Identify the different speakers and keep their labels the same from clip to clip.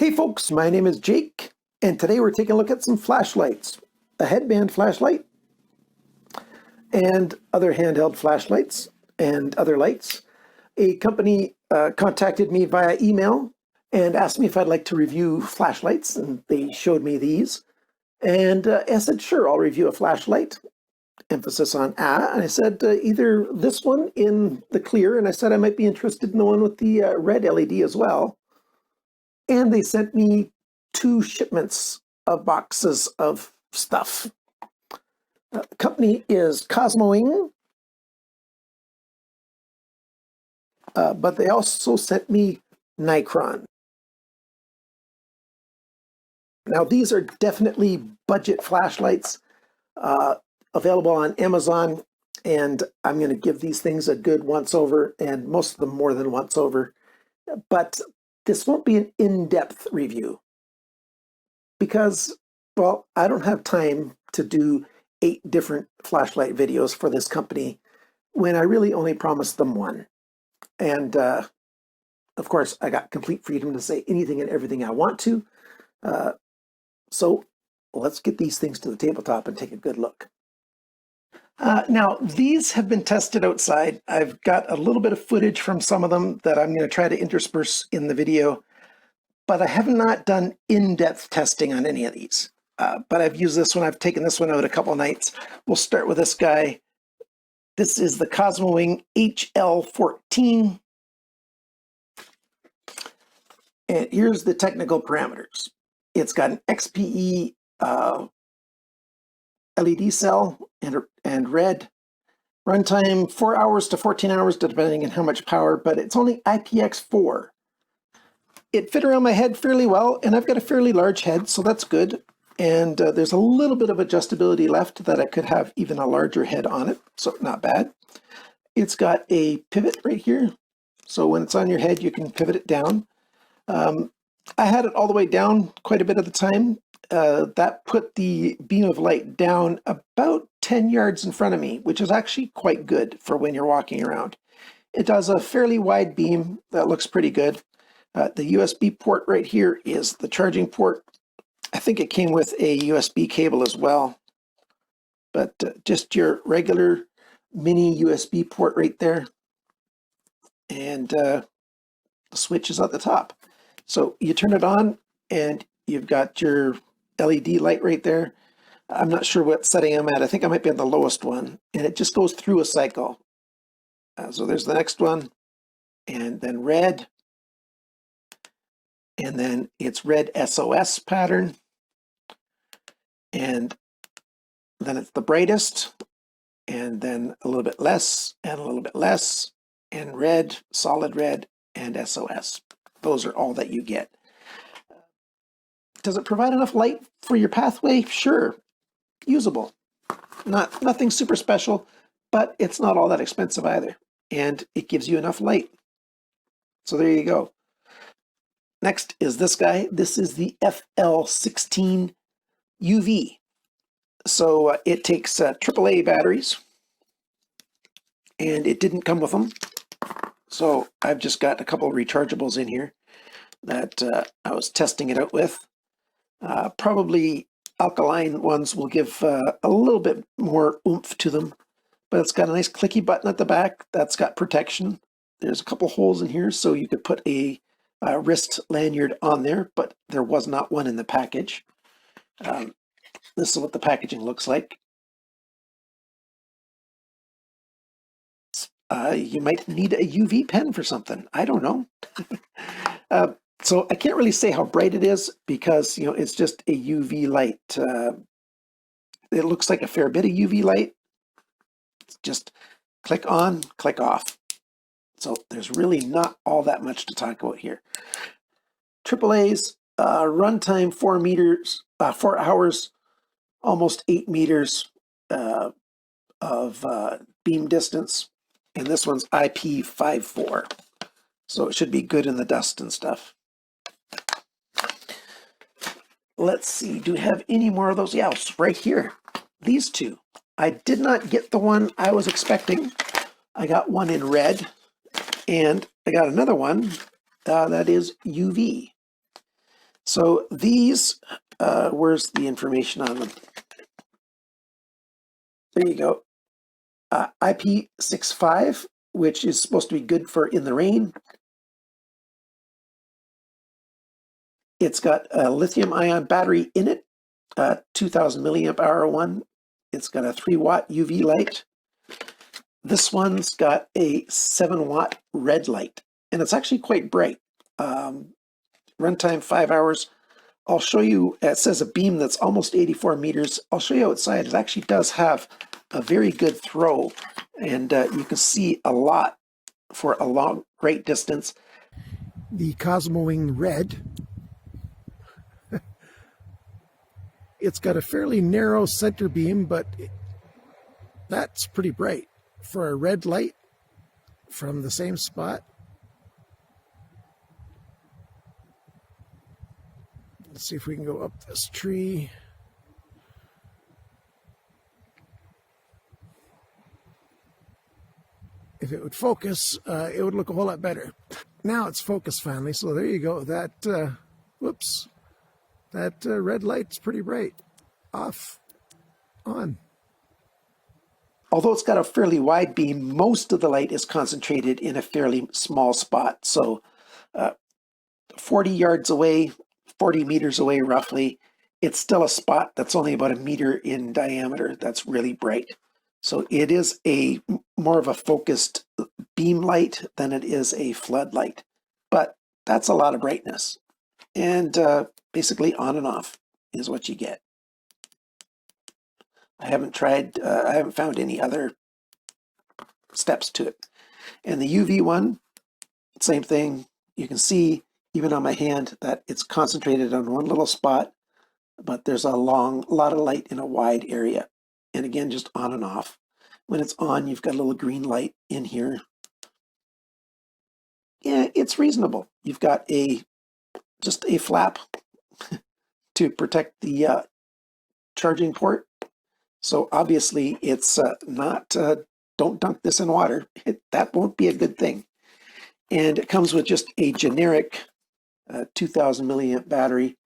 Speaker 1: Hey folks, my name is Jake, and today we're taking a look at some flashlights. A headband flashlight, and other handheld flashlights, and other lights. A company contacted me via email and asked me if I'd like to review flashlights, and they showed me these. And I said, sure, I'll review a flashlight. Emphasis on and I said either this one in the clear, and I said I might be interested in the one with the red LED as well. And they sent me 2 shipments of boxes of stuff. The company is CosMowing, but they also sent me Nicron. Now these are definitely budget flashlights available on Amazon, and I'm going to give these things a good once over, and most of them more than once over. But this won't be an in-depth review because, well, I don't have time to do 8 different flashlight videos for this company when I really only promised them one. And of course, I got complete freedom to say anything and everything I want to. So let's get these things to the tabletop and take a good look. Now, these have been tested outside. I've got a little bit of footage from some of them that I'm going to try to intersperse in the video, but I have not done in-depth testing on any of these. But I've used this one. I've taken this one out a couple nights. We'll start with this guy. This is the COSMOiNG HL14. And here's the technical parameters. It's got an XPE LED cell and red. Runtime 4 hours to 14 hours, depending on how much power, but it's only IPX4. It fit around my head fairly well, and I've got a fairly large head, so that's good. And there's a little bit of adjustability left that I could have even a larger head on it, so not bad. It's got a pivot right here, so when it's on your head, you can pivot it down. I had it all the way down quite a bit of the time. That put the beam of light down about 10 yards in front of me, which is actually quite good for when you're walking around. It does a fairly wide beam that looks pretty good. The USB port right here is the charging port. I think it came with a USB cable as well, but just your regular mini USB port right there. And the switch is at the top. So you turn it on and you've got your LED light right there. I'm not sure what setting I'm at. I think I might be on the lowest one. And it just goes through a cycle. So there's the next one. And then red. And then it's red SOS pattern. And then it's the brightest. And then a little bit less and a little bit less. And red, solid red, and SOS. Those are all that you get. Does it provide enough light for your pathway? Sure. Usable. Nothing super special, but it's not all that expensive either. And it gives you enough light. So there you go. Next is this guy. This is the FL16 UV. So it takes AAA batteries, and it didn't come with them. So I've just got a couple of rechargeables in here that I was testing it out with. Probably alkaline ones will give a little bit more oomph to them, but it's got a nice clicky button at the back that's got protection. There's a couple holes in here, so you could put a wrist lanyard on there, but there was not one in the package. This is what the packaging looks like. You might need a UV pen for something. I don't know. So I can't really say how bright it is because, you know, it's just a UV light. It looks like a fair bit of UV light. It's just click on, click off. So there's really not all that much to talk about here. AAA's runtime 4 hours, almost 8 meters of beam distance. And this one's IP54. So it should be good in the dust and stuff. Let's see, do we have any more of those? Yeah, it's right here. These 2. I did not get the one I was expecting. I got one in red, and I got another one that is UV. So these, where's the information on them? There you go. IP65, which is supposed to be good for in the rain. It's got a lithium ion battery in it, 2000 milliamp hour one. It's got a 3-watt UV light. This one's got a 7-watt red light, and it's actually quite bright. Runtime 5 hours. I'll show you, it says a beam that's almost 84 meters. I'll show you outside. It actually does have a very good throw, and you can see a lot for a long, great distance. The CosmoiNG Red. It's got a fairly narrow center beam, but that's pretty bright for a red light from the same spot. Let's see if we can go up this tree. If it would focus, it would look a whole lot better. Now it's focused finally, so there you go. That, whoops, that red light's pretty bright. Off, on. Although it's got a fairly wide beam, most of the light is concentrated in a fairly small spot. So 40 yards away, 40 meters away roughly, it's still a spot that's only about 1 meter in diameter that's really bright. So it is a more of a focused beam light than it is a floodlight. But that's a lot of brightness. And basically on and off is what you get. I haven't found any other steps to it. And the UV one, same thing. You can see even on my hand that it's concentrated on one little spot, but there's a lot of light in a wide area. And again, just on and off. When it's on, you've got a little green light in here. Yeah, it's reasonable. You've got just a flap to protect the charging port. So obviously it's not, don't dunk this in water. That won't be a good thing. And it comes with just a generic 2000 milliamp battery.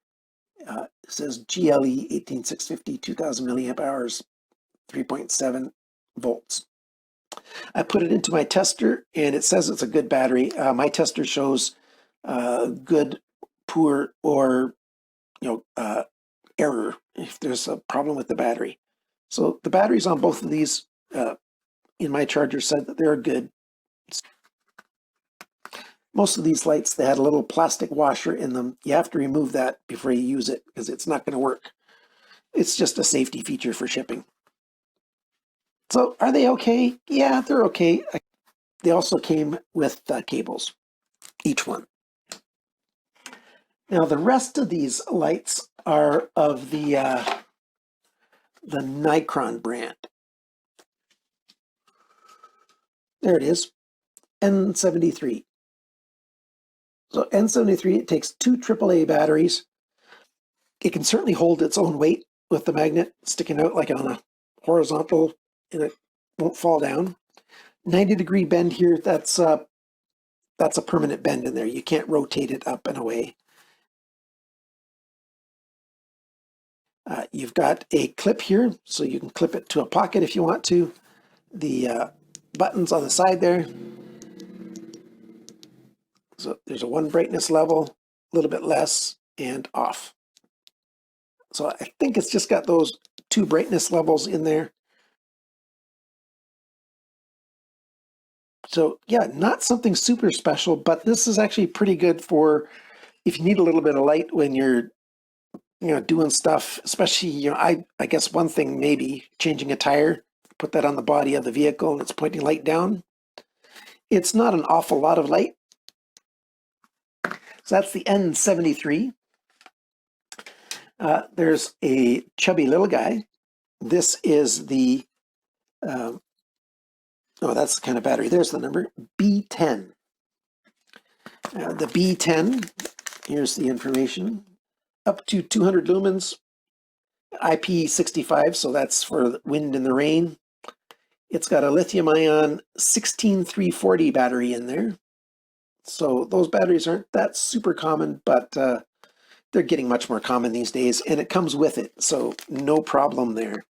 Speaker 1: It says GLE 18650, 2000 milliamp hours, 3.7 volts. I put it into my tester and it says it's a good battery. My tester shows good, poor, or error if there's a problem with the battery. So the batteries on both of these in my charger said that they're good. Most of these lights, they had a little plastic washer in them. You have to remove that before you use it because it's not going to work. It's just a safety feature for shipping. So are they okay? Yeah, they're okay. They also came with cables, each one. Now the rest of these lights are of the Nicron brand. There it is, N73. So N73, it takes 2 AAA batteries. It can certainly hold its own weight with the magnet sticking out like on a horizontal, and it won't fall down. 90-degree bend here, that's a permanent bend in there. You can't rotate it up and away. You've got a clip here, so you can clip it to a pocket if you want to. The buttons on the side there. So there's a 1 brightness level, a little bit less, and off. So I think it's just got those 2 brightness levels in there. So yeah, not something super special, but this is actually pretty good for if you need a little bit of light when you're doing stuff, especially, I guess one thing maybe changing a tire, put that on the body of the vehicle and it's pointing light down. It's not an awful lot of light. So that's the N73. There's a chubby little guy. This is the, that's the kind of battery. There's the number, B10. The B10, here's the information. Up to 200 lumens, IP65, so that's for the wind and the rain. It's got a lithium ion 16340 battery in there. So those batteries aren't that super common, but they're getting much more common these days, and it comes with it, so no problem there.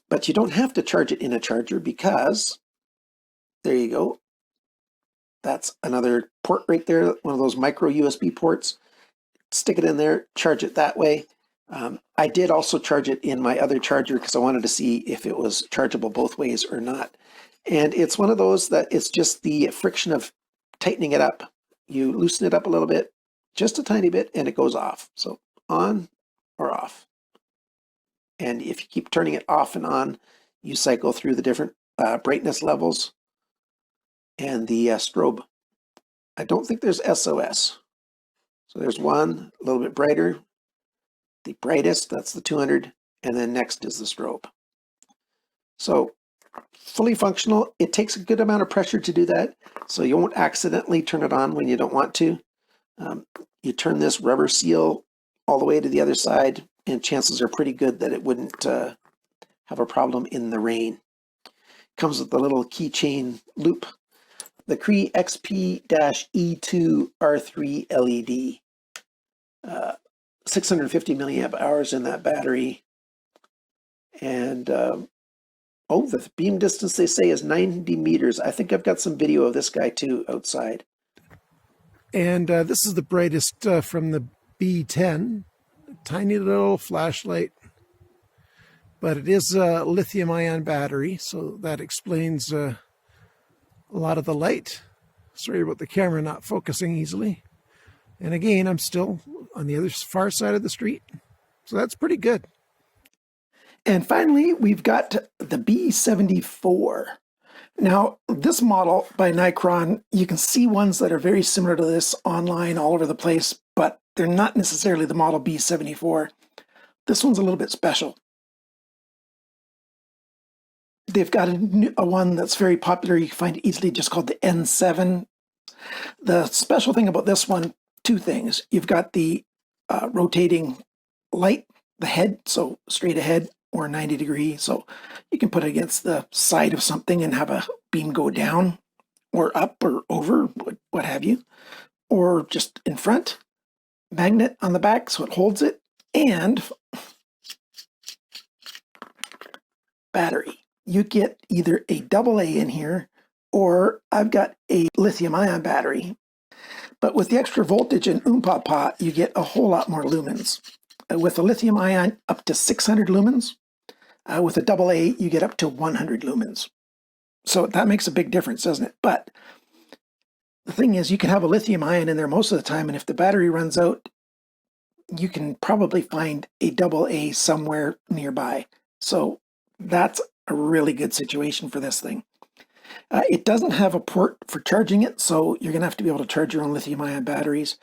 Speaker 1: But you don't have to charge it in a charger because, there you go. That's another port right there, one of those micro USB ports. Stick it in there, charge it that way. I did also charge it in my other charger because I wanted to see if it was chargeable both ways or not. And it's one of those that it's just the friction of tightening it up. You loosen it up a little bit, just a tiny bit, and it goes off. So on or off. And if you keep turning it off and on, you cycle through the different brightness levels and the strobe. I don't think there's SOS. So there's one, a little bit brighter. The brightest, that's the 200, and then next is the strobe. So fully functional. It takes a good amount of pressure to do that, so you won't accidentally turn it on when you don't want to. You turn this rubber seal all the way to the other side, and chances are pretty good that it wouldn't have a problem in the rain. Comes with a little keychain loop. The Cree XP-E2 R3 LED. 650 milliamp hours in that battery. And oh, the beam distance they say is 90 meters. I think I've got some video of this guy too outside. And this is the brightest from the B10. Tiny little flashlight. But it is a lithium ion battery, so that explains a lot of the light. Sorry about the camera not focusing easily. And again, I'm still on the other far side of the street. So that's pretty good. And finally, we've got the B74. Now, this model by Nicron, you can see ones that are very similar to this online all over the place, but they're not necessarily the model B74. This one's a little bit special. They've got a one that's very popular. You can find it easily, just called the N7. The special thing about this one, two things. You've got the rotating light, the head, so straight ahead or 90 degree. So you can put it against the side of something and have a beam go down or up or over, what have you, or just in front. Magnet on the back so it holds it, and battery. You get either a AA in here, or I've got a lithium ion battery. But with the extra voltage and oompah, you get a whole lot more lumens. With a lithium ion, up to 600 lumens. With a AA, you get up to 100 lumens. So that makes a big difference, doesn't it? But the thing is, you can have a lithium ion in there most of the time, and if the battery runs out, you can probably find a AA somewhere nearby. So that's a really good situation for this thing. It doesn't have a port for charging it, so you're going to have to be able to charge your own lithium-ion batteries.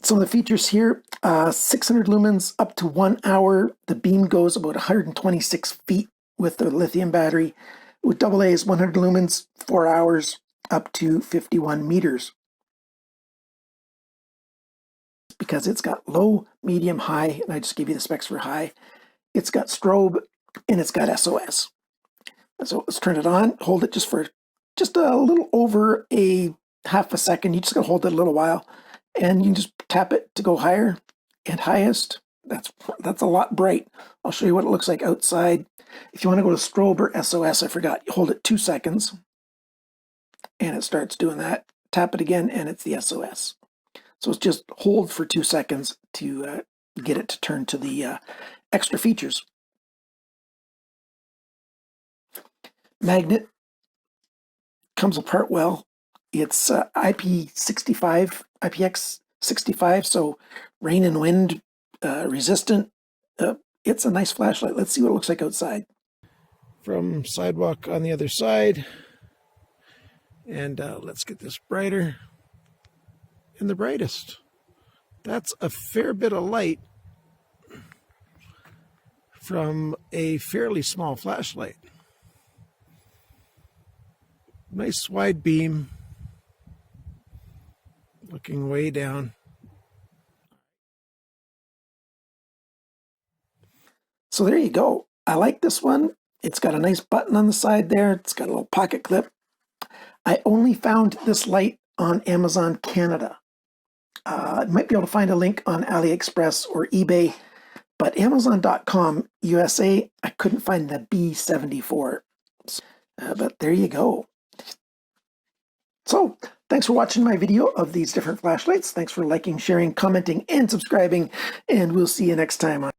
Speaker 1: Some of the features here, 600 lumens up to 1 hour. The beam goes about 126 feet with the lithium battery. With AA is 100 lumens, 4 hours, up to 51 meters. Because it's got low, medium, high, and I just gave you the specs for high. It's got strobe, and it's got SOS. So let's turn it on, hold it just for just a little over a half a second. You just gotta hold it a little while, and you can just tap it to go higher and highest. That's a lot bright. I'll show you what it looks like outside. If you want to go to strobe or SOS, I forgot, you hold it 2 seconds, and it starts doing that. Tap it again, and it's the SOS. So it's just hold for 2 seconds to get it to turn to the extra features. Magnet comes apart well. It's IPX65, so rain and wind resistant. It's a nice flashlight. Let's see what it looks like outside. From sidewalk on the other side. And let's get this brighter. And the brightest. That's a fair bit of light from a fairly small flashlight. Nice wide beam, looking way down. So there you go. I like this one. It's got a nice button on the side there. It's got a little pocket clip. I only found this light on Amazon Canada. I might be able to find a link on AliExpress or eBay, but Amazon.com USA, I couldn't find the B74. But there you go. So, thanks for watching my video of these different flashlights. Thanks for liking, sharing, commenting, and subscribing, and we'll see you next time on